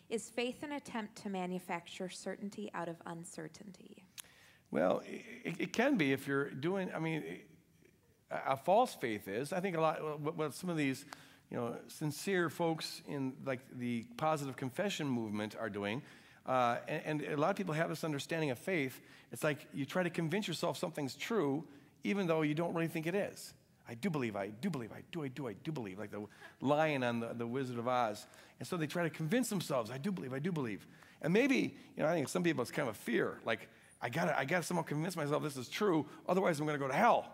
Is faith an attempt to manufacture certainty out of uncertainty? Well, it can be if you're doing, a false faith is. I think a lot, what some of these, sincere folks in like the positive confession movement are doing, and a lot of people have this understanding of faith. It's like you try to convince yourself something's true, even though you don't really think it is. I do believe, I do believe, I do believe, like the lion on the Wizard of Oz. And so they try to convince themselves, I do believe. And maybe, I think some people it's kind of a fear, like, I gotta somehow convince myself this is true, otherwise I'm gonna go to hell.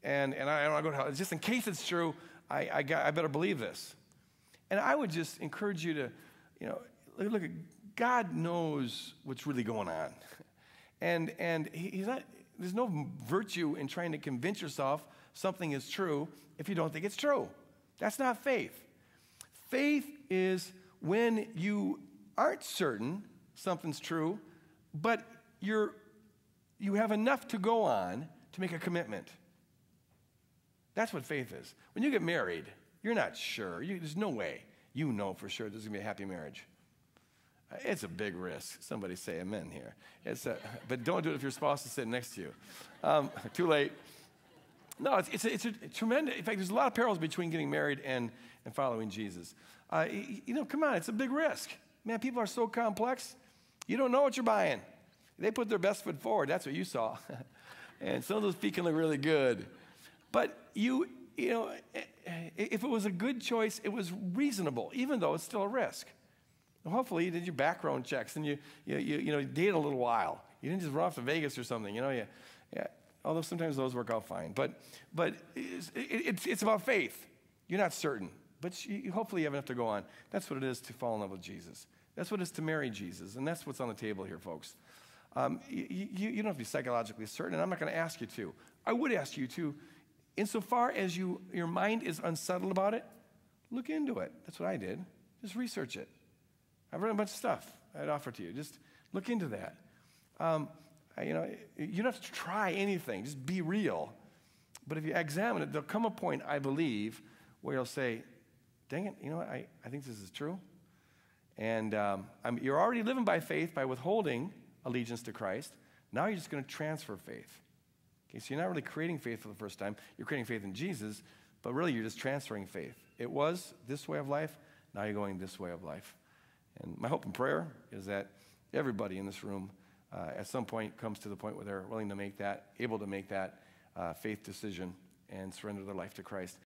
And I don't want to go to hell. Just in case it's true, I better believe this. And I would just encourage you to, look at God knows what's really going on. And he's not, there's no virtue in trying to convince yourself something is true if you don't think it's true. That's not faith. Faith is when you aren't certain something's true, but you have enough to go on to make a commitment. That's what faith is. When you get married, you're not sure. There's no way you know for sure there's going to be a happy marriage. It's a big risk. Somebody say amen here. But don't do it if your spouse is sitting next to you. Too late. No, it's a tremendous, in fact, there's a lot of parallels between getting married and following Jesus. Come on, it's a big risk. Man, people are so complex. You don't know what you're buying. They put their best foot forward. That's what you saw. And some of those feet can look really good. But if it was a good choice, it was reasonable, even though it's still a risk. Well, hopefully you did your background checks and you dated a little while. You didn't just run off to Vegas or something, although sometimes those work out fine. But it's about faith. You're not certain, but hopefully you have enough to go on. That's what it is to fall in love with Jesus. That's what it is to marry Jesus, and that's what's on the table here, folks. You don't have to be psychologically certain, and I'm not going to ask you to. I would ask you to, insofar as your mind is unsettled about it, look into it. That's what I did. Just research it. I've read a bunch of stuff I'd offer to you. Just look into that. You don't have to try anything. Just be real. But if you examine it, there'll come a point, I believe, where you'll say, dang it, I think this is true. And you're already living by faith by withholding allegiance to Christ. Now you're just going to transfer faith. Okay, so you're not really creating faith for the first time. You're creating faith in Jesus, but really you're just transferring faith. It was this way of life. Now you're going this way of life. And my hope and prayer is that everybody in this room at some point comes to the point where they're willing to make that, able to make that faith decision and surrender their life to Christ.